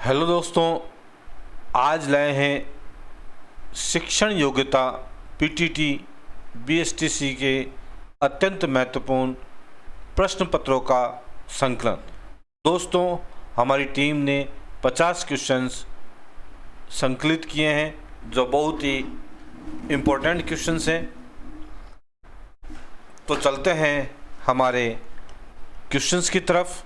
Hello दोस्तों, आज लाए हैं शिक्षण योग्यता पीटीटी बीएसटीसी के अत्यंत महत्वपूर्ण प्रश्न पत्रों का संकलन। दोस्तों, हमारी टीम ने 50 क्वेश्चंस संकलित किए हैं जो बहुत ही इम्पोर्टेंट क्वेश्चंस हैं। तो चलते हैं हमारे क्वेश्चंस की तरफ।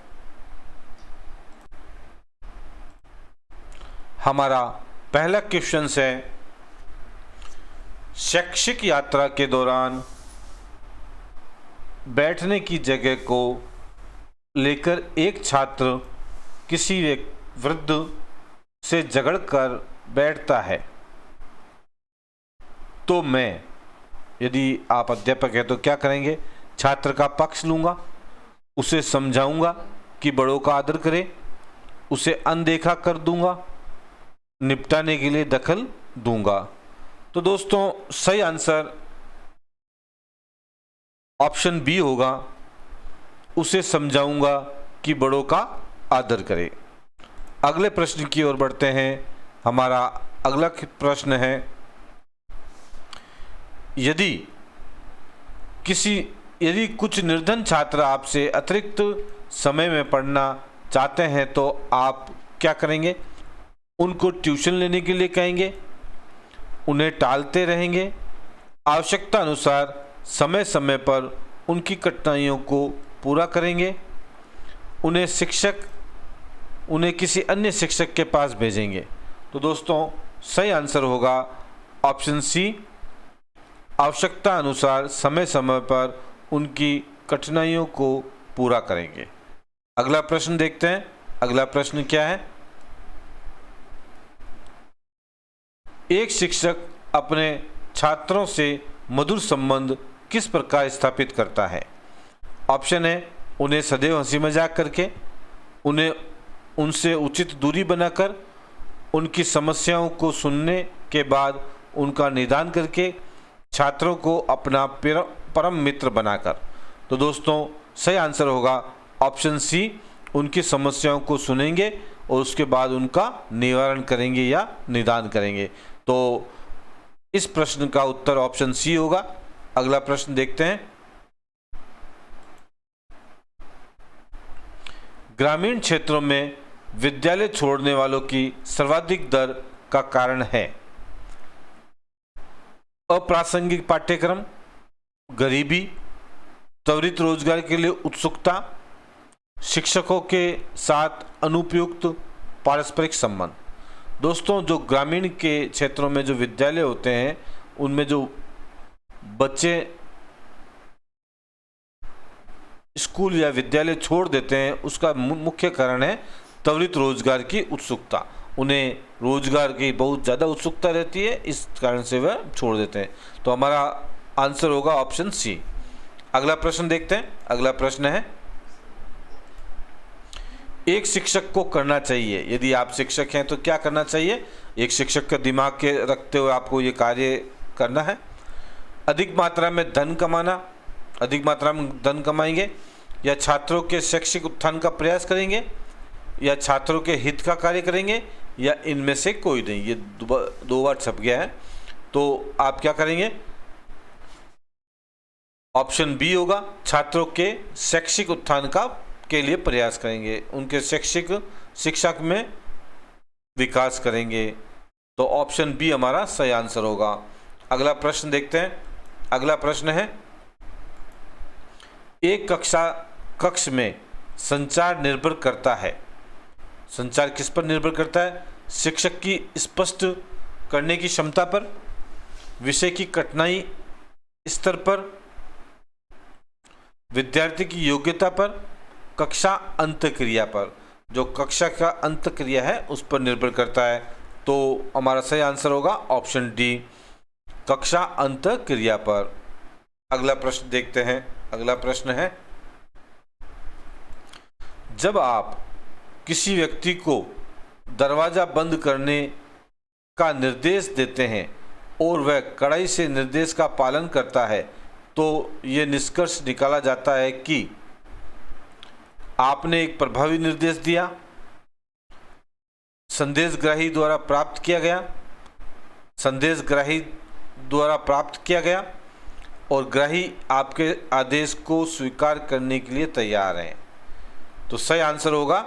हमारा पहला क्वेश्चन है, शैक्षिक यात्रा के दौरान बैठने की जगह को लेकर एक छात्र किसी वृद्ध से झगड़कर बैठता है तो मैं, यदि आप अध्यापक हैं तो क्या करेंगे? छात्र का पक्ष लूँगा, उसे समझाऊंगा कि बड़ों का आदर करे, उसे अनदेखा कर दूंगा, निपटाने के लिए दखल दूंगा। तो दोस्तों, सही आंसर ऑप्शन बी होगा, उसे समझाऊंगा कि बड़ों का आदर करे। अगले प्रश्न की ओर बढ़ते हैं। हमारा अगला प्रश्न है, यदि कुछ निर्धन छात्र आपसे अतिरिक्त समय में पढ़ना चाहते हैं तो आप क्या करेंगे? उनको ट्यूशन लेने के लिए कहेंगे, उन्हें टालते रहेंगे, आवश्यकता अनुसार समय समय पर उनकी कठिनाइयों को पूरा करेंगे, उन्हें किसी अन्य शिक्षक के पास भेजेंगे। तो दोस्तों, सही आंसर होगा ऑप्शन सी, आवश्यकता अनुसार समय समय पर उनकी कठिनाइयों को पूरा करेंगे। अगला प्रश्न देखते हैं। अगला प्रश्न क्या है? एक शिक्षक अपने छात्रों से मधुर संबंध किस प्रकार स्थापित करता है? ऑप्शन है, उन्हें सदैव हंसी मजाक करके, उनसे उचित दूरी बनाकर, उनकी समस्याओं को सुनने के बाद उनका निदान करके, छात्रों को अपना परम मित्र बनाकर। तो दोस्तों, सही आंसर होगा ऑप्शन सी, उनकी समस्याओं को सुनेंगे और उसके बाद उनका निवारण करेंगे या निदान करेंगे। तो इस प्रश्न का उत्तर ऑप्शन सी होगा। अगला प्रश्न देखते हैं। ग्रामीण क्षेत्रों में विद्यालय छोड़ने वालों की सर्वाधिक दर का कारण है? अप्रासंगिक पाठ्यक्रम, गरीबी, त्वरित रोजगार के लिए उत्सुकता, शिक्षकों के साथ अनुपयुक्त पारस्परिक संबंध। दोस्तों, जो ग्रामीण के क्षेत्रों में जो विद्यालय होते हैं उनमें जो बच्चे स्कूल या विद्यालय छोड़ देते हैं उसका मुख्य कारण है त्वरित रोजगार की उत्सुकता। उन्हें रोजगार की बहुत ज़्यादा उत्सुकता रहती है, इस कारण से वह छोड़ देते हैं। तो हमारा आंसर होगा ऑप्शन सी। अगला प्रश्न देखते हैं। अगला प्रश्न है, एक शिक्षक को करना चाहिए, यदि आप शिक्षक हैं तो क्या करना चाहिए? एक शिक्षक का दिमाग के रखते हुए आपको ये कार्य करना है। अधिक मात्रा में धन कमाएंगे, या छात्रों के शैक्षिक उत्थान का प्रयास करेंगे, या छात्रों के हित का कार्य करेंगे, या इनमें से कोई नहीं। ये दो बार छप गया है, तो आप क्या करेंगे? ऑप्शन बी होगा, छात्रों के शैक्षिक उत्थान के लिए प्रयास करेंगे, उनके शिक्षा में विकास करेंगे। तो ऑप्शन बी हमारा सही आंसर होगा। अगला प्रश्न देखते हैं। अगला प्रश्न है, एक कक्ष में संचार निर्भर करता है। संचार किस पर निर्भर करता है? शिक्षक की स्पष्ट करने की क्षमता पर, विषय की कठिनाई स्तर पर, विद्यार्थी की योग्यता पर, कक्षा अंतक्रिया पर। जो कक्षा का अंतक्रिया है उस पर निर्भर करता है। तो हमारा सही आंसर होगा ऑप्शन डी, कक्षा अंतक्रिया पर। अगला प्रश्न देखते हैं। अगला प्रश्न है, जब आप किसी व्यक्ति को दरवाजा बंद करने का निर्देश देते हैं और वह कड़ाई से निर्देश का पालन करता है तो ये निष्कर्ष निकाला जाता है कि आपने एक प्रभावी निर्देश दिया, संदेशग्राही द्वारा प्राप्त किया गया, संदेशग्राही द्वारा प्राप्त किया गया और ग्राही आपके आदेश को स्वीकार करने के लिए तैयार है। तो सही आंसर होगा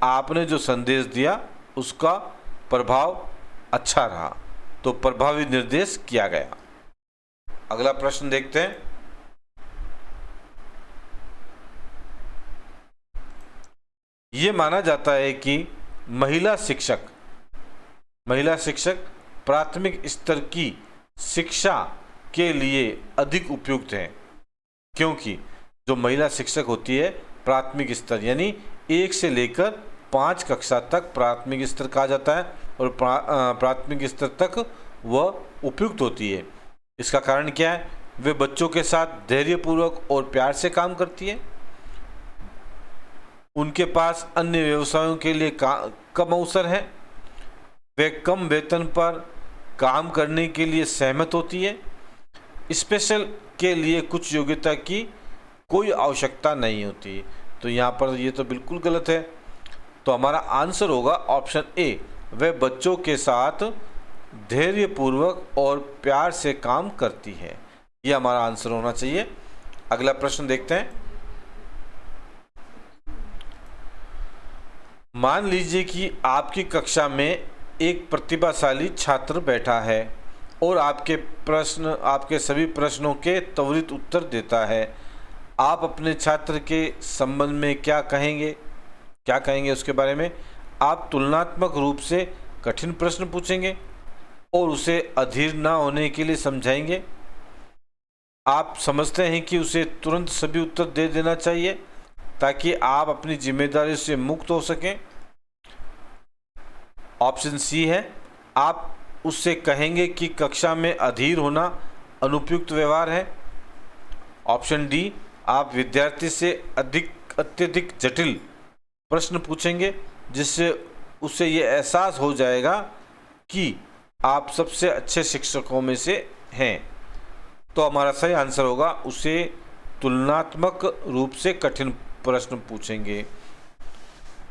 आपने जो संदेश दिया उसका प्रभाव अच्छा रहा, तो प्रभावी निर्देश किया गया। अगला प्रश्न देखते हैं। ये माना जाता है कि महिला शिक्षक प्राथमिक स्तर की शिक्षा के लिए अधिक उपयुक्त है, क्योंकि जो महिला शिक्षक होती है प्राथमिक स्तर यानी 1 से लेकर 5 कक्षा तक प्राथमिक स्तर कहा जाता है और प्राथमिक स्तर तक वह उपयुक्त होती है। इसका कारण क्या है? वे बच्चों के साथ धैर्यपूर्वक और प्यार से काम करती है, उनके पास अन्य व्यवसायों के लिए कम अवसर है, वे कम वेतन पर काम करने के लिए सहमत होती है, स्पेशल के लिए कुछ योग्यता की कोई आवश्यकता नहीं होती। तो यहाँ पर ये तो बिल्कुल गलत है। तो हमारा आंसर होगा ऑप्शन ए, वे बच्चों के साथ धैर्यपूर्वक और प्यार से काम करती है। ये हमारा आंसर होना चाहिए। अगला प्रश्न देखते हैं। मान लीजिए कि आपकी कक्षा में एक प्रतिभाशाली छात्र बैठा है और आपके सभी प्रश्नों के त्वरित उत्तर देता है। आप अपने छात्र के संबंध में क्या कहेंगे उसके बारे में? आप तुलनात्मक रूप से कठिन प्रश्न पूछेंगे और उसे अधीर न होने के लिए समझाएंगे। आप समझते हैं कि उसे तुरंत सभी उत्तर दे देना चाहिए ताकि आप अपनी जिम्मेदारी से मुक्त हो सकें। ऑप्शन सी है, आप उससे कहेंगे कि कक्षा में अधीर होना अनुपयुक्त व्यवहार है। ऑप्शन डी, आप विद्यार्थी से अत्यधिक जटिल प्रश्न पूछेंगे जिससे उसे ये एहसास हो जाएगा कि आप सबसे अच्छे शिक्षकों में से हैं। तो हमारा सही आंसर होगा उसे तुलनात्मक रूप से कठिन प्रश्न पूछेंगे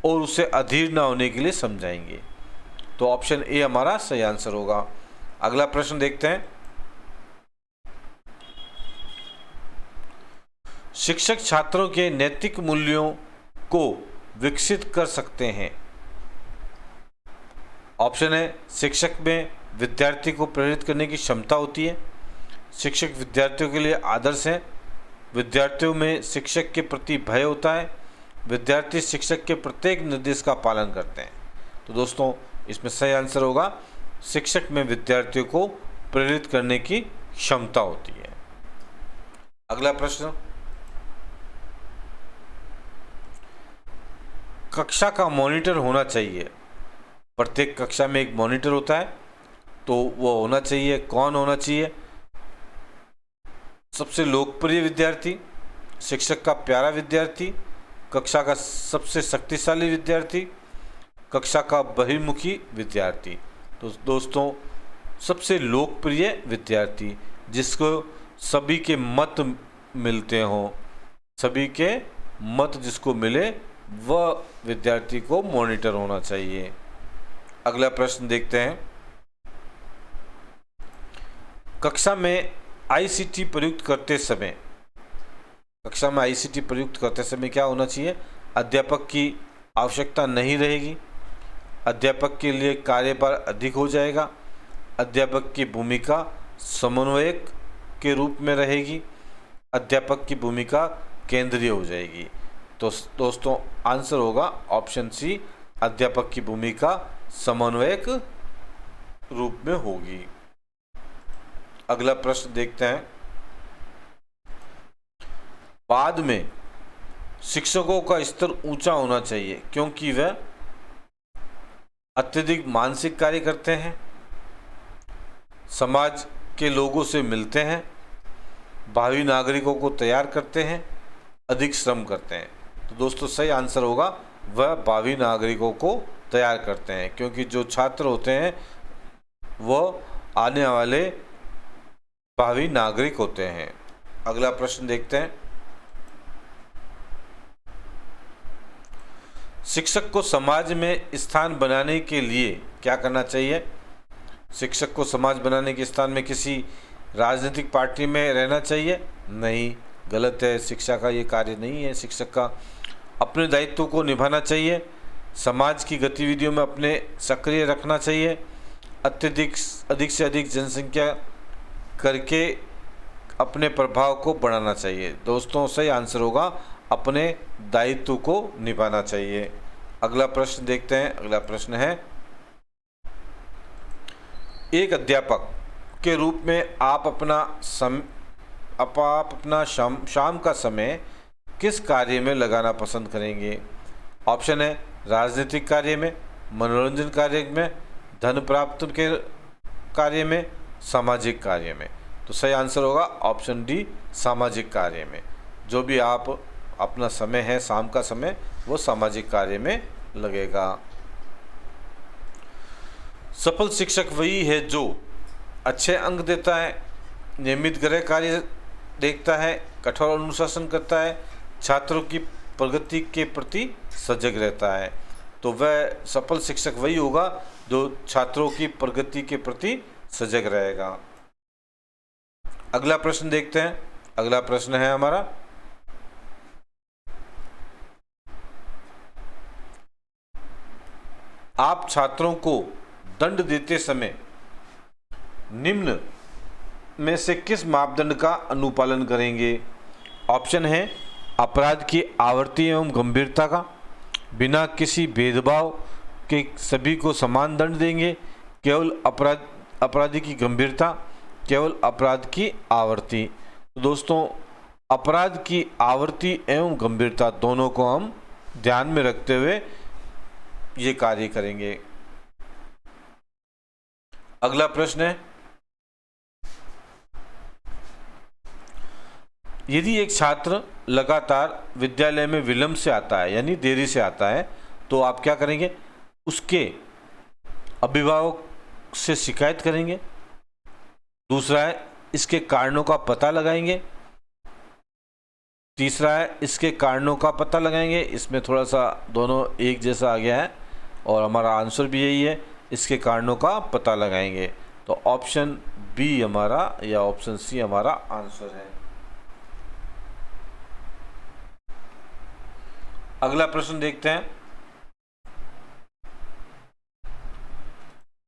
और उसे अधीर न होने के लिए समझाएंगे। तो ऑप्शन ए हमारा सही आंसर होगा। अगला प्रश्न देखते हैं। शिक्षक छात्रों के नैतिक मूल्यों को विकसित कर सकते हैं। ऑप्शन है, शिक्षक में विद्यार्थी को प्रेरित करने की क्षमता होती है, शिक्षक विद्यार्थियों के लिए आदर्श हैं, विद्यार्थियों में शिक्षक के प्रति भय होता है, विद्यार्थी शिक्षक के प्रत्येक निर्देश का पालन करते हैं। तो दोस्तों इसमें सही आंसर होगा शिक्षक में विद्यार्थियों को प्रेरित करने की क्षमता होती है। अगला प्रश्न, कक्षा का मॉनिटर होना चाहिए। प्रत्येक कक्षा में एक मॉनिटर होता है, तो वो होना चाहिए। कौन होना चाहिए? सबसे लोकप्रिय विद्यार्थी, शिक्षक का प्यारा विद्यार्थी, कक्षा का सबसे शक्तिशाली विद्यार्थी, कक्षा का बहिर्मुखी विद्यार्थी। तो दोस्तों सबसे लोकप्रिय विद्यार्थी, जिसको सभी के मत मिलते हों, सभी के मत जिसको मिले, वह विद्यार्थी को मॉनिटर होना चाहिए। अगला प्रश्न देखते हैं। कक्षा में आईसीटी प्रयुक्त करते समय क्या होना चाहिए? अध्यापक की आवश्यकता नहीं रहेगी, अध्यापक के लिए कार्यभार अधिक हो जाएगा, अध्यापक की भूमिका समन्वयक के रूप में रहेगी, अध्यापक की भूमिका केंद्रीय हो जाएगी। तो दोस्तों आंसर होगा ऑप्शन सी, अध्यापक की भूमिका समन्वयक रूप में होगी। अगला प्रश्न देखते हैं। बाद में शिक्षकों का स्तर ऊंचा होना चाहिए क्योंकि वह अत्यधिक मानसिक कार्य करते हैं, समाज के लोगों से मिलते हैं, भावी नागरिकों को तैयार करते हैं, अधिक श्रम करते हैं। तो दोस्तों सही आंसर होगा वह भावी नागरिकों को तैयार करते हैं, क्योंकि जो छात्र होते हैं वह आने वाले भावी नागरिक होते हैं। अगला प्रश्न देखते हैं। शिक्षक को समाज में स्थान बनाने के लिए क्या करना चाहिए? शिक्षक को समाज बनाने के स्थान में किसी राजनीतिक पार्टी में रहना चाहिए? नहीं, गलत है। शिक्षा का ये कार्य नहीं है। शिक्षक का अपने दायित्व को निभाना चाहिए, समाज की गतिविधियों में अपने सक्रिय रखना चाहिए, अधिक से अधिक जनसंख्या करके अपने प्रभाव को बढ़ाना चाहिए। दोस्तों, सही आंसर होगा अपने दायित्व को निभाना चाहिए। अगला प्रश्न देखते हैं। अगला प्रश्न है, एक अध्यापक के रूप में आप अपना शाम का समय किस कार्य में लगाना पसंद करेंगे? ऑप्शन है राजनीतिक कार्य में, मनोरंजन कार्य में, धन प्राप्त के कार्य में, सामाजिक कार्य में। तो सही आंसर होगा ऑप्शन डी, सामाजिक कार्य में। जो भी आप अपना समय है शाम का समय, वो सामाजिक कार्य में लगेगा। सफल शिक्षक वही है जो अच्छे अंक देता है, नियमित गृह कार्य देखता है, कठोर अनुशासन करता है, छात्रों की प्रगति के प्रति सजग रहता है। तो वह सफल शिक्षक वही होगा जो छात्रों की प्रगति के प्रति सजग रहेगा। अगला प्रश्न देखते हैं। अगला प्रश्न है हमारा, आप छात्रों को दंड देते समय निम्न में से किस मापदंड का अनुपालन करेंगे? ऑप्शन है अपराध की आवृत्ति एवं गंभीरता का, बिना किसी भेदभाव के सभी को समान दंड देंगे, केवल अपराधी की गंभीरता, केवल अपराध की आवृत्ति। तो दोस्तों, अपराध की आवृत्ति एवं गंभीरता दोनों को हम ध्यान में रखते हुए ये कार्य करेंगे। अगला प्रश्न है, यदि एक छात्र लगातार विद्यालय में विलंब से आता है यानी देरी से आता है, तो आप क्या करेंगे? उसके अभिभावक से शिकायत करेंगे। दूसरा है इसके कारणों का पता लगाएंगे। तीसरा है इसके कारणों का पता लगाएंगे। इसमें थोड़ा सा दोनों एक जैसा आ गया है और हमारा आंसर भी यही है, इसके कारणों का पता लगाएंगे। तो ऑप्शन बी हमारा या ऑप्शन सी हमारा आंसर है। अगला प्रश्न देखते हैं,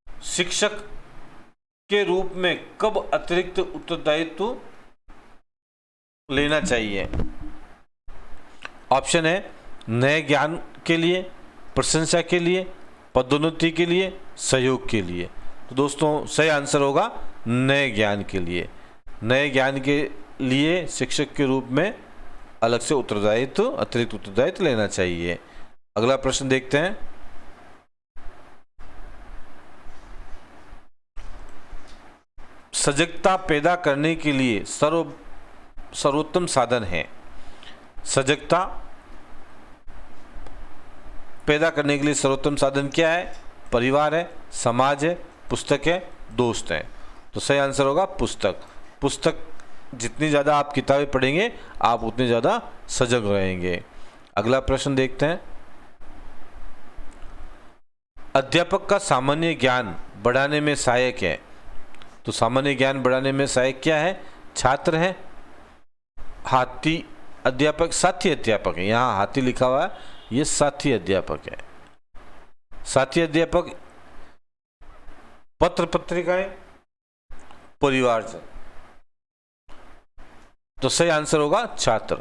शिक्षक के रूप में कब अतिरिक्त उत्तरदायित्व लेना चाहिए? ऑप्शन है नए ज्ञान के लिए, प्रशंसा के लिए, पदोन्नति के लिए, सहयोग के लिए। तो दोस्तों, सही आंसर होगा नए ज्ञान के लिए। नए ज्ञान के लिए शिक्षक के रूप में अलग से उत्तरदायित्व, अतिरिक्त उत्तरदायित्व लेना चाहिए। अगला प्रश्न देखते हैं, सजगता पैदा करने के लिए सर्वोत्तम साधन है। सजगता पैदा करने के लिए सर्वोत्तम साधन क्या है? परिवार है, समाज है, पुस्तक है, दोस्त है। तो सही आंसर होगा पुस्तक। पुस्तक जितनी ज़्यादा आप किताबें पढ़ेंगे, आप उतने ज़्यादा सजग रहेंगे। अगला प्रश्न देखते हैं, अध्यापक का सामान्य ज्ञान बढ़ाने में सहायक है। तो सामान्य ज्ञान बढ़ाने में सहायक क्या है? छात्र है, हाथी अध्यापक, साथी अध्यापक है। यहाँ हाथी लिखा हुआ है, ये साथी अध्यापक है। साथी अध्यापक, पत्र पत्रिकाएं, परिवारजन। तो सही आंसर होगा छात्र।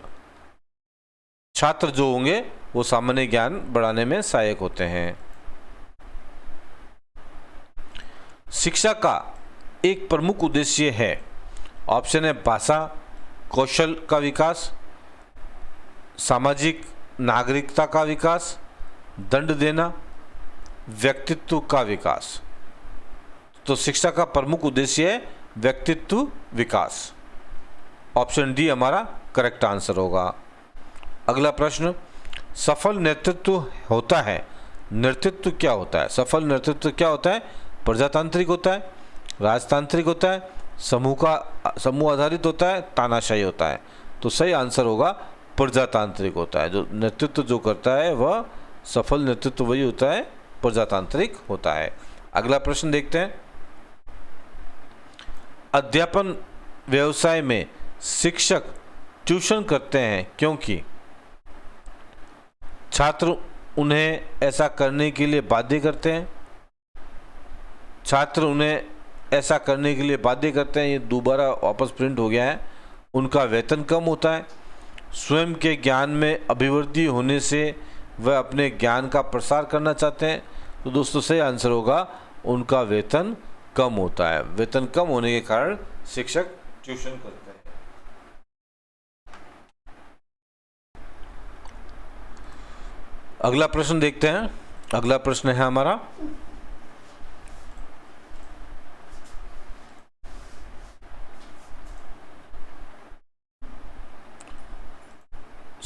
छात्र जो होंगे वो सामान्य ज्ञान बढ़ाने में सहायक होते हैं। शिक्षा का एक प्रमुख उद्देश्य है। ऑप्शन है भाषा कौशल का विकास, सामाजिक नागरिकता का विकास, दंड देना, व्यक्तित्व का विकास। तो शिक्षा का प्रमुख उद्देश्य है व्यक्तित्व विकास। ऑप्शन डी हमारा करेक्ट आंसर होगा। अगला प्रश्न, सफल नेतृत्व होता है। नेतृत्व क्या होता है? सफल नेतृत्व क्या होता है? प्रजातांत्रिक होता है, राजतांत्रिक होता है, समूह आधारित होता है, तानाशाही होता है। तो सही आंसर होगा प्रजातांत्रिक होता है। जो नेतृत्व जो करता है वह सफल नेतृत्व वही होता है प्रजातांत्रिक होता है। अगला प्रश्न देखते हैं। अध्यापन व्यवसाय में शिक्षक ट्यूशन करते हैं क्योंकि छात्र उन्हें ऐसा करने के लिए बाध्य करते हैं। छात्र उन्हें ऐसा करने के लिए बाध्य करते हैं, ये दोबारा वापस प्रिंट हो गया है। उनका वेतन कम होता है। स्वयं के ज्ञान में अभिवृद्धि होने से वह अपने ज्ञान का प्रसार करना चाहते हैं। तो दोस्तों सही आंसर होगा उनका वेतन कम होता है। वेतन कम होने के कारण शिक्षक ट्यूशन करते हैं। अगला प्रश्न देखते हैं। अगला प्रश्न है हमारा,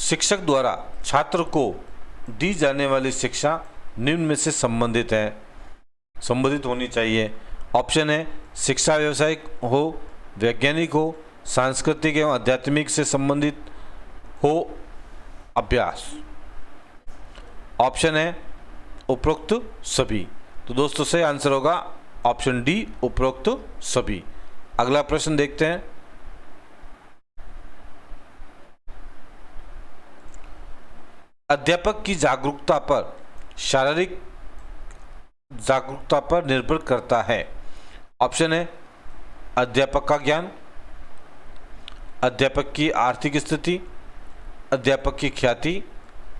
शिक्षक द्वारा छात्र को दी जाने वाली शिक्षा निम्न में से संबंधित होनी चाहिए। ऑप्शन है शिक्षा व्यावसायिक हो, वैज्ञानिक हो, सांस्कृतिक एवं आध्यात्मिक से संबंधित हो, अभ्यास। ऑप्शन है उपरोक्त सभी। तो दोस्तों सही आंसर होगा ऑप्शन डी, उपरोक्त सभी। अगला प्रश्न देखते हैं। अध्यापक की जागरूकता पर शारीरिक जागरूकता पर निर्भर करता है। ऑप्शन है अध्यापक का ज्ञान, अध्यापक की आर्थिक स्थिति, अध्यापक की ख्याति,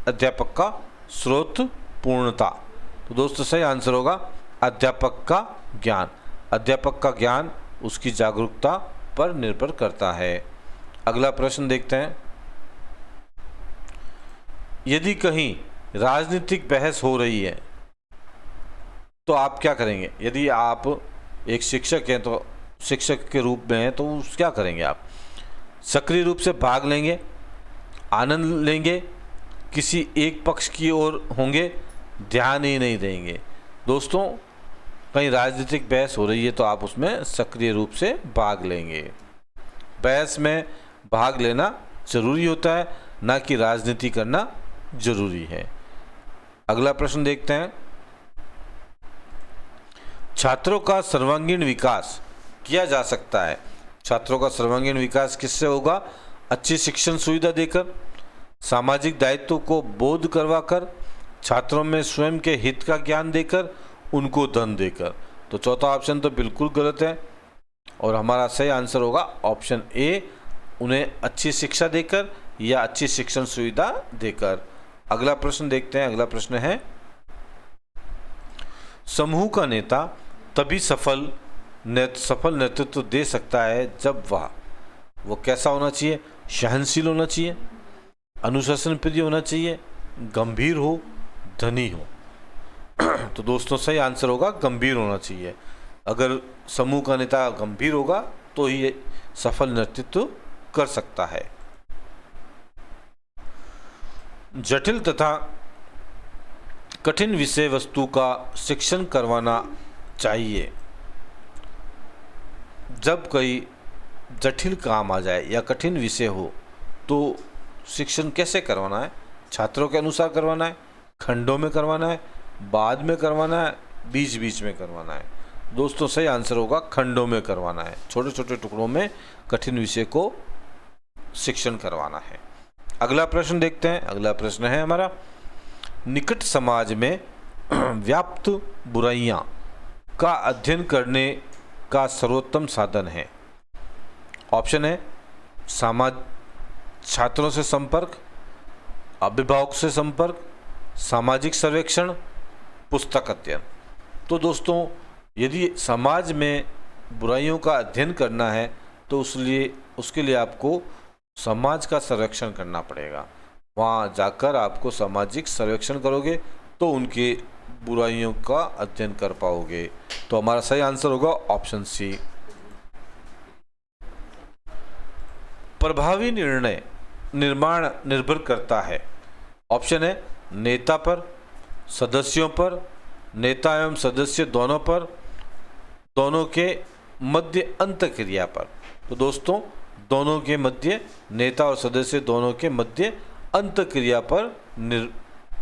अध्यापक का स्रोत पूर्णता। तो दोस्तों सही आंसर होगा अध्यापक का ज्ञान। अध्यापक का ज्ञान उसकी जागरूकता पर निर्भर करता है। अगला प्रश्न देखते हैं। यदि कहीं राजनीतिक बहस हो रही है तो आप क्या करेंगे? यदि आप एक शिक्षक हैं तो शिक्षक के रूप में हैं तो क्या करेंगे आप? सक्रिय रूप से भाग लेंगे, आनंद लेंगे, किसी एक पक्ष की ओर होंगे, ध्यान ही नहीं देंगे। दोस्तों कहीं राजनीतिक बहस हो रही है तो आप उसमें सक्रिय रूप से भाग लेंगे। बहस में भाग लेना जरूरी होता है, ना कि राजनीति करना जरूरी है। अगला प्रश्न देखते हैं। छात्रों का सर्वांगीण विकास किया जा सकता है। छात्रों का सर्वांगीण विकास किससे होगा? अच्छी शिक्षण सुविधा देकर, सामाजिक दायित्व को बोध करवाकर, छात्रों में स्वयं के हित का ज्ञान देकर, उनको धन देकर। तो चौथा ऑप्शन तो बिल्कुल गलत है और हमारा सही आंसर होगा ऑप्शन ए, उन्हें अच्छी शिक्षा देकर या अच्छी शिक्षण सुविधा देकर। अगला प्रश्न देखते हैं। अगला प्रश्न है, समूह का नेता तभी सफल नेतृत्व दे सकता है जब वो कैसा होना चाहिए? सहनशील होना चाहिए, अनुशासन प्रिय होना चाहिए, गंभीर हो, धनी हो। तो दोस्तों सही आंसर होगा गंभीर होना चाहिए। अगर समूह का नेता गंभीर होगा तो ही सफल नेतृत्व कर सकता है। जटिल तथा कठिन विषय वस्तु का शिक्षण करवाना चाहिए। जब कोई जटिल काम आ जाए या कठिन विषय हो तो शिक्षण कैसे करवाना है? छात्रों के अनुसार करवाना है, खंडों में करवाना है, बाद में करवाना है, बीच बीच में करवाना है? दोस्तों सही आंसर होगा खंडों में करवाना है। छोटे छोटे टुकड़ों में कठिन विषय को शिक्षण करवाना है। अगला प्रश्न देखते हैं। अगला प्रश्न है हमारा, निकट समाज में व्याप्त बुराइयां का अध्ययन करने का सर्वोत्तम साधन है। ऑप्शन है छात्रों से संपर्क, अभिभावक से संपर्क, सामाजिक सर्वेक्षण, पुस्तक अध्ययन। तो दोस्तों यदि समाज में बुराइयों का अध्ययन करना है तो उसके लिए आपको समाज का सर्वेक्षण करना पड़ेगा। वहाँ जाकर आपको सामाजिक सर्वेक्षण करोगे तो उनके बुराइयों का अध्ययन कर पाओगे। तो हमारा सही आंसर होगा ऑप्शन सी। प्रभावी निर्णय निर्माण निर्भर करता है। ऑप्शन है नेता पर, सदस्यों पर, नेता एवं सदस्य दोनों पर, दोनों के मध्य अंतःक्रिया पर। तो दोस्तों दोनों के मध्य, नेता और सदस्य दोनों के मध्य अंतःक्रिया पर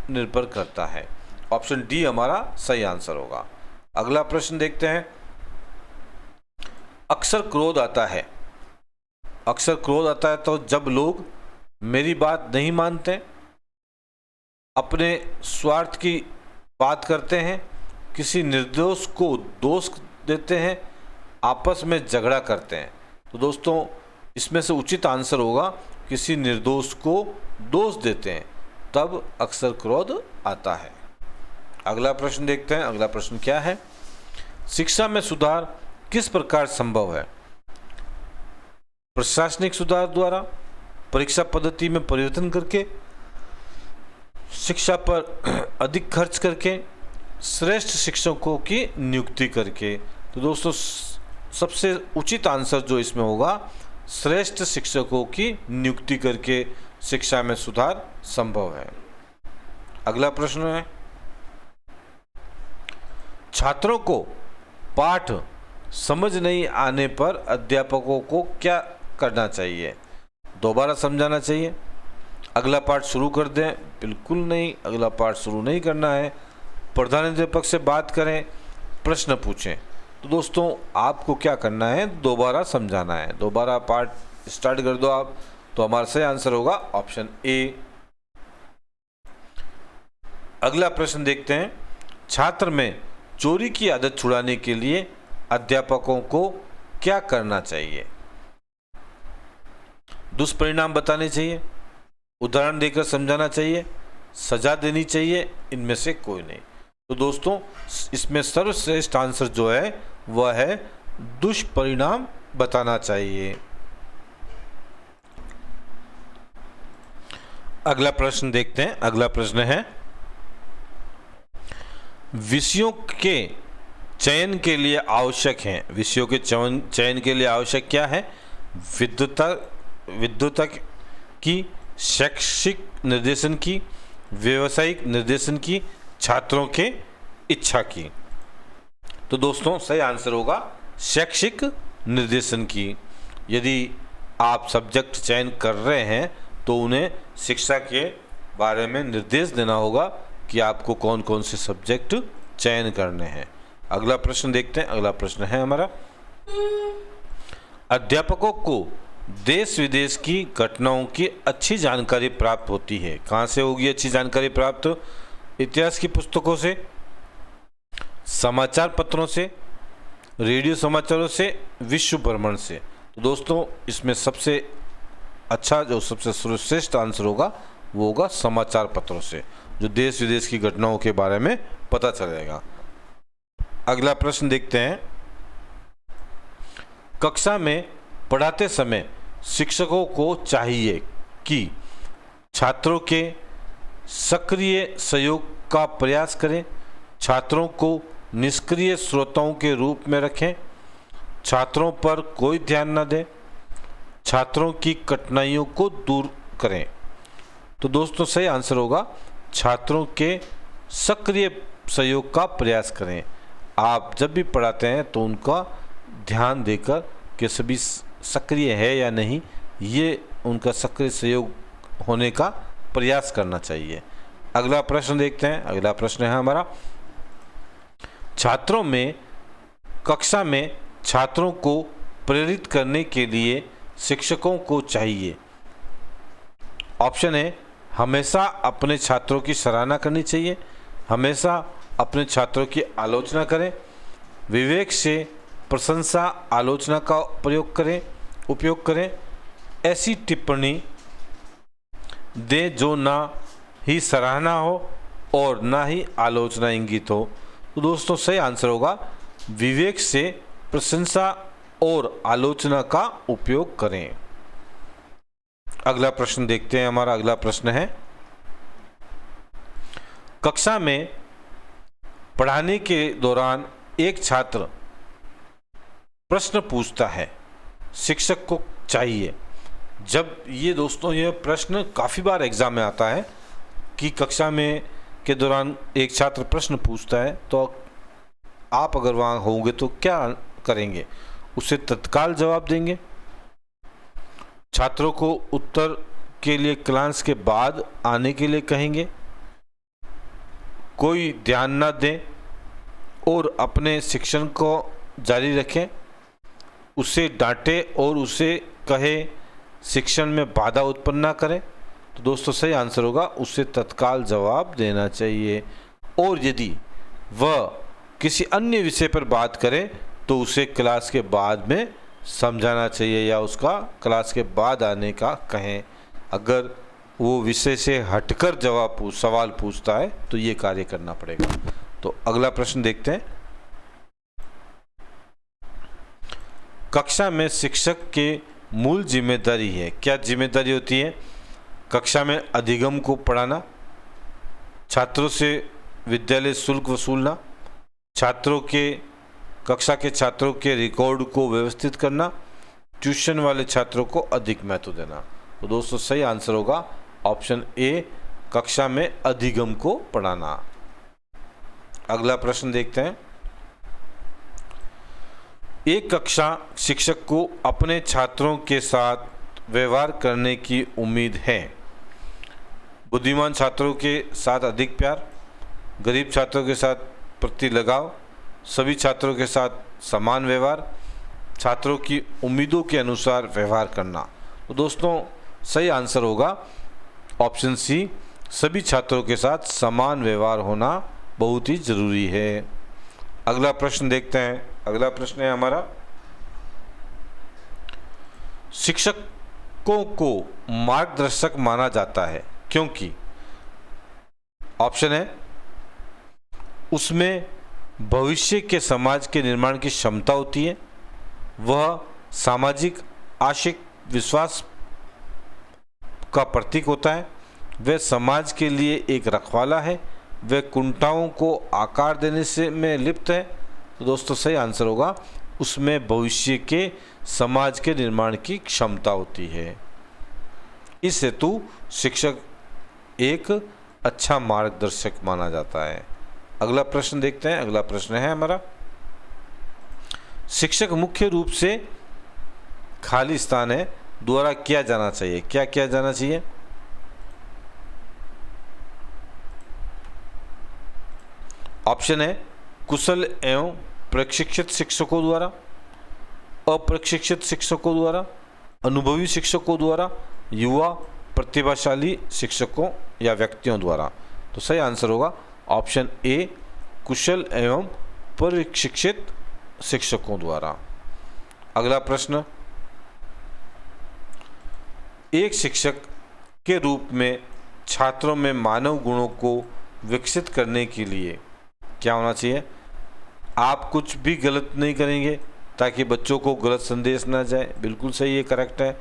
निर्भर करता है। ऑप्शन डी हमारा सही आंसर होगा। अगला प्रश्न देखते हैं। अक्सर क्रोध आता है। अक्सर क्रोध आता है तो जब लोग मेरी बात नहीं मानते, अपने स्वार्थ की बात करते हैं, किसी निर्दोष को दोष देते हैं, आपस में झगड़ा करते हैं। तो दोस्तों इसमें से उचित आंसर होगा किसी निर्दोष को दोष देते हैं, तब अक्सर क्रोध आता है। अगला प्रश्न देखते हैं। अगला प्रश्न क्या है? शिक्षा में सुधार किस प्रकार संभव है? प्रशासनिक सुधार द्वारा, परीक्षा पद्धति में परिवर्तन करके, शिक्षा पर अधिक खर्च करके, श्रेष्ठ शिक्षकों की नियुक्ति करके। तो दोस्तों सबसे उचित आंसर जो इसमें होगा, श्रेष्ठ शिक्षकों की नियुक्ति करके शिक्षा में सुधार संभव है। अगला प्रश्न है, छात्रों को पाठ समझ नहीं आने पर अध्यापकों को क्या करना चाहिए? दोबारा समझाना चाहिए? अगला पाठ शुरू कर दें? बिल्कुल नहीं, अगला पाठ शुरू नहीं करना है। प्रधानाध्यापक से बात करें, प्रश्न पूछें। तो दोस्तों आपको क्या करना है? दोबारा समझाना है। दोबारा पाठ स्टार्ट कर दो आप, तो हमारा सही आंसर होगा ऑप्शन ए। अगला प्रश्न देखते हैं। छात्र में चोरी की आदत छुड़ाने के लिए अध्यापकों को क्या करना चाहिए? दुष्परिणाम बताने चाहिए, उदाहरण देकर समझाना चाहिए, सजा देनी चाहिए, इनमें से कोई नहीं। तो दोस्तों इसमें सर्वश्रेष्ठ आंसर जो है वह है दुष्परिणाम बताना चाहिए। अगला प्रश्न देखते हैं। अगला प्रश्न है, विषयों के चयन के लिए आवश्यक है। विषयों के चयन के लिए आवश्यक क्या है? विद्वता की, शैक्षिक निर्देशन की, व्यावसायिक निर्देशन की, छात्रों के इच्छा की। तो दोस्तों सही आंसर होगा शैक्षिक निर्देशन की। यदि आप सब्जेक्ट चयन कर रहे हैं तो उन्हें शिक्षा के बारे में निर्देश देना होगा कि आपको कौन कौन से सब्जेक्ट चयन करने हैं। अगला प्रश्न देखते हैं। अगला प्रश्न है हमारा, अध्यापकों को देश विदेश की घटनाओं की अच्छी जानकारी प्राप्त होती है। कहाँ से होगी अच्छी जानकारी प्राप्त? इतिहास की पुस्तकों से, समाचार पत्रों से, रेडियो समाचारों से, विश्व भ्रमण से। तो दोस्तों इसमें सबसे अच्छा जो सबसे सर्वश्रेष्ठ आंसर होगा वो होगा समाचार पत्रों से, जो देश विदेश की घटनाओं के बारे में पता चलेगा। अगला प्रश्न देखते हैं। कक्षा में पढ़ाते समय शिक्षकों को चाहिए कि छात्रों के सक्रिय सहयोग का प्रयास करें, छात्रों को निष्क्रिय श्रोताओं के रूप में रखें, छात्रों पर कोई ध्यान न दें, छात्रों की कठिनाइयों को दूर करें। तो दोस्तों सही आंसर होगा छात्रों के सक्रिय सहयोग का प्रयास करें। आप जब भी पढ़ाते हैं तो उनका ध्यान देकर कि सभी सक्रिय है या नहीं, ये उनका सक्रिय सहयोग होने का प्रयास करना चाहिए। अगला प्रश्न देखते हैं। अगला प्रश्न है हमारा, छात्रों में कक्षा में छात्रों को प्रेरित करने के लिए शिक्षकों को चाहिए। ऑप्शन है, हमेशा अपने छात्रों की सराहना करनी चाहिए, हमेशा अपने छात्रों की आलोचना करें, विवेक से प्रशंसा आलोचना का उपयोग करें, ऐसी टिप्पणी दे जो ना ही सराहना हो और ना ही आलोचना इंगित हो। तो दोस्तों सही आंसर होगा विवेक से प्रशंसा और आलोचना का उपयोग करें। अगला प्रश्न देखते हैं। हमारा अगला प्रश्न है, कक्षा में पढ़ाने के दौरान एक छात्र प्रश्न पूछता है, शिक्षक को चाहिए। जब ये दोस्तों ये प्रश्न काफ़ी बार एग्जाम में आता है कि कक्षा में के दौरान एक छात्र प्रश्न पूछता है, तो आप अगर वहाँ होंगे तो क्या करेंगे? उसे तत्काल जवाब देंगे, छात्रों को उत्तर के लिए क्लास के बाद आने के लिए कहेंगे, कोई ध्यान न दें और अपने शिक्षण को जारी रखें, उसे डांटे और उसे कहे शिक्षण में बाधा उत्पन्न ना करें, तो दोस्तों सही आंसर होगा उसे तत्काल जवाब देना चाहिए। और यदि वह किसी अन्य विषय पर बात करे तो उसे क्लास के बाद में समझाना चाहिए या उसका क्लास के बाद आने का कहें। अगर वो विषय से हटकर सवाल पूछता है तो ये कार्य करना पड़ेगा। तो अगला प्रश्न देखते हैं। कक्षा में शिक्षक के मूल जिम्मेदारी है, क्या जिम्मेदारी होती है? कक्षा में अधिगम को पढ़ाना, छात्रों से विद्यालय शुल्क वसूलना, कक्षा के छात्रों के रिकॉर्ड को व्यवस्थित करना, ट्यूशन वाले छात्रों को अधिक महत्व देना। तो दोस्तों सही आंसर होगा ऑप्शन ए, कक्षा में अधिगम को पढ़ाना। अगला प्रश्न देखते हैं। एक कक्षा शिक्षक को अपने छात्रों के साथ व्यवहार करने की उम्मीद है। बुद्धिमान छात्रों के साथ अधिक प्यार, गरीब छात्रों के साथ प्रति लगाव, सभी छात्रों के साथ समान व्यवहार, छात्रों की उम्मीदों के अनुसार व्यवहार करना। तो दोस्तों सही आंसर होगा ऑप्शन सी, सभी छात्रों के साथ समान व्यवहार होना बहुत ही जरूरी है। अगला प्रश्न देखते हैं। अगला प्रश्न है हमारा, शिक्षकों को मार्गदर्शक माना जाता है क्योंकि ऑप्शन है उसमें भविष्य के समाज के निर्माण की क्षमता होती है, वह सामाजिक आशिक विश्वास का प्रतीक होता है, वह समाज के लिए एक रखवाला है, वह कुंठाओं को आकार देने से में लिप्त है। तो दोस्तों सही आंसर होगा उसमें भविष्य के समाज के निर्माण की क्षमता होती है। इस हेतु शिक्षक एक अच्छा मार्गदर्शक माना जाता है। अगला प्रश्न देखते हैं। अगला प्रश्न है हमारा, शिक्षक मुख्य रूप से खाली स्थान है द्वारा किया जाना चाहिए, क्या किया जाना चाहिए? ऑप्शन है कुशल एवं प्रशिक्षित शिक्षकों द्वारा, अप्रशिक्षित शिक्षकों द्वारा, अनुभवी शिक्षकों द्वारा, युवा प्रतिभाशाली शिक्षकों या व्यक्तियों द्वारा। तो सही आंसर होगा ऑप्शन ए, कुशल एवं प्रशिक्षित शिक्षकों द्वारा। अगला प्रश्न, एक शिक्षक के रूप में छात्रों में मानव गुणों को विकसित करने के लिए क्या होना चाहिए? आप कुछ भी गलत नहीं करेंगे ताकि बच्चों को गलत संदेश ना जाए, बिल्कुल सही है, करेक्ट है।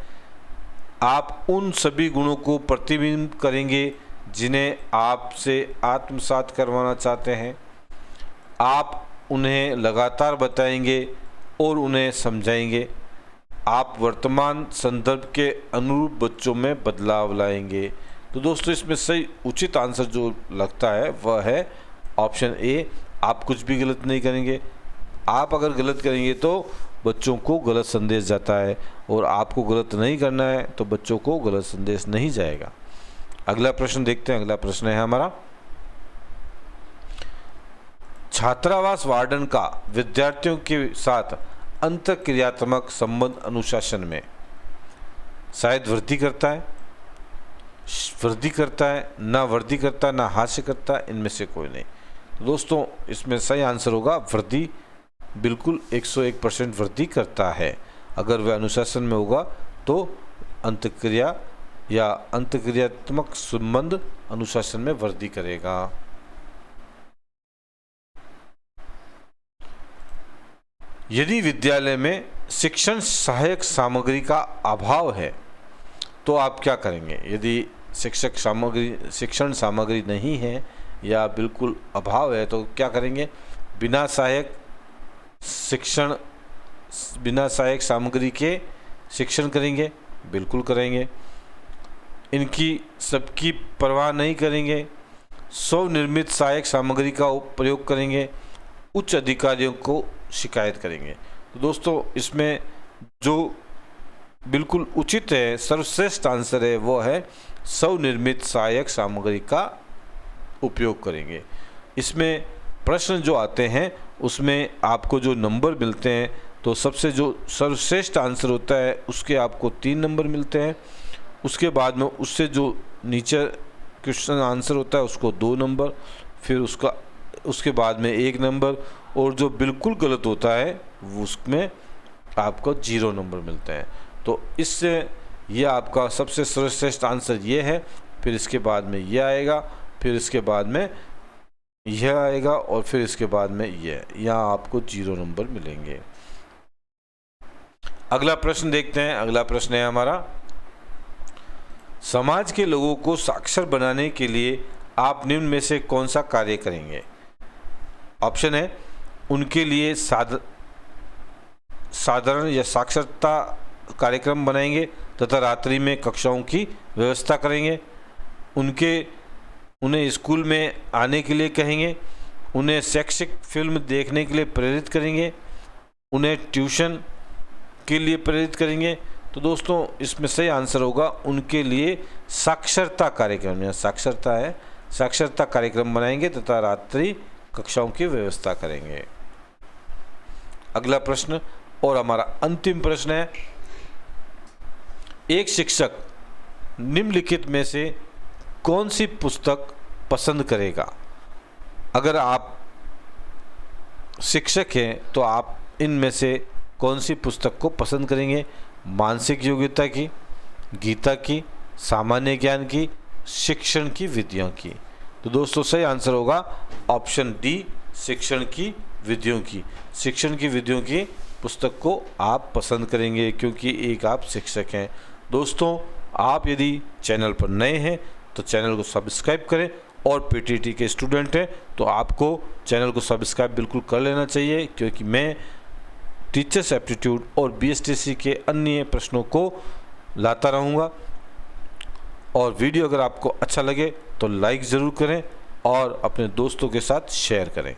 आप उन सभी गुणों को प्रतिबिंब करेंगे जिन्हें आपसे आत्मसात करवाना चाहते हैं। आप उन्हें लगातार बताएंगे और उन्हें समझाएंगे। आप वर्तमान संदर्भ के अनुरूप बच्चों में बदलाव लाएंगे। तो दोस्तों इसमें सही उचित आंसर जो लगता है वह है ऑप्शन ए, आप कुछ भी गलत नहीं करेंगे। आप अगर गलत करेंगे तो बच्चों को गलत संदेश जाता है और आपको गलत नहीं करना है तो बच्चों को गलत संदेश नहीं जाएगा। अगला प्रश्न देखते हैं। अगला प्रश्न है हमारा, छात्रावास वार्डन का विद्यार्थियों के साथ अंतःक्रियात्मक संबंध अनुशासन में शायद वृद्धि करता है, ना वृद्धि करता, ना हास्य करता, इनमें से कोई नहीं। तो दोस्तों इसमें सही आंसर होगा वृद्धि, बिल्कुल 101% वृद्धि करता है। अगर वह अनुशासन में होगा तो अंतःक्रिया या अंतःक्रियात्मक संबंध अनुशासन में वृद्धि करेगा। यदि विद्यालय में शिक्षण सहायक सामग्री का अभाव है तो आप क्या करेंगे? यदि शिक्षण सामग्री नहीं है या बिल्कुल अभाव है तो क्या करेंगे? बिना सहायक सामग्री के शिक्षण करेंगे, बिल्कुल करेंगे। इनकी सबकी परवाह नहीं करेंगे, स्वनिर्मित सहायक सामग्री का प्रयोग करेंगे, उच्च अधिकारियों को शिकायत करेंगे। तो दोस्तों इसमें जो बिल्कुल उचित है, सर्वश्रेष्ठ आंसर है वो है स्वनिर्मित सहायक सामग्री का उपयोग करेंगे। इसमें प्रश्न जो आते हैं उसमें आपको जो नंबर मिलते हैं, तो सबसे जो सर्वश्रेष्ठ आंसर होता है उसके आपको 3 नंबर मिलते हैं। उसके बाद में उससे जो नीचे क्वेश्चन आंसर होता है उसको 2 नंबर, फिर उसके बाद में 1 नंबर, और जो बिल्कुल गलत होता है वो उसमें आपको 0 नंबर मिलते हैं। तो इससे ये आपका सबसे सर्वश्रेष्ठ आंसर ये है। फिर इसके बाद में ये आएगा, फिर इसके बाद में यह आएगा, और फिर इसके बाद में यह, यहाँ आपको 0 नंबर मिलेंगे। अगला प्रश्न देखते हैं। अगला प्रश्न है हमारा, समाज के लोगों को साक्षर बनाने के लिए आप निम्न में से कौन सा कार्य करेंगे? ऑप्शन है, उनके लिए साधारण या साक्षरता कार्यक्रम बनाएंगे तथा रात्रि में कक्षाओं की व्यवस्था करेंगे, उन्हें स्कूल में आने के लिए कहेंगे, उन्हें शैक्षिक फिल्म देखने के लिए प्रेरित करेंगे, उन्हें ट्यूशन के लिए प्रेरित करेंगे। तो दोस्तों इसमें सही आंसर होगा उनके लिए साक्षरता कार्यक्रम, या साक्षरता है, साक्षरता कार्यक्रम बनाएंगे तथा रात्रि कक्षाओं की व्यवस्था करेंगे। अगला प्रश्न और हमारा अंतिम प्रश्न है, एक शिक्षक निम्नलिखित में से कौन सी पुस्तक पसंद करेगा? अगर आप शिक्षक हैं तो आप इनमें से कौन सी पुस्तक को पसंद करेंगे? मानसिक योग्यता की, गीता की, सामान्य ज्ञान की, शिक्षण की विधियों की। तो दोस्तों सही आंसर होगा ऑप्शन डी, शिक्षण की विधियों की। शिक्षण की विधियों की पुस्तक को आप पसंद करेंगे क्योंकि एक आप शिक्षक हैं। दोस्तों आप यदि चैनल पर नए हैं तो चैनल को सब्सक्राइब करें, और पीटीटी के स्टूडेंट हैं तो आपको चैनल को सब्सक्राइब बिल्कुल कर लेना चाहिए, क्योंकि मैं टीचर्स एप्टीट्यूड और बीएसटीसी के अन्य प्रश्नों को लाता रहूँगा। और वीडियो अगर आपको अच्छा लगे तो लाइक ज़रूर करें और अपने दोस्तों के साथ शेयर करें।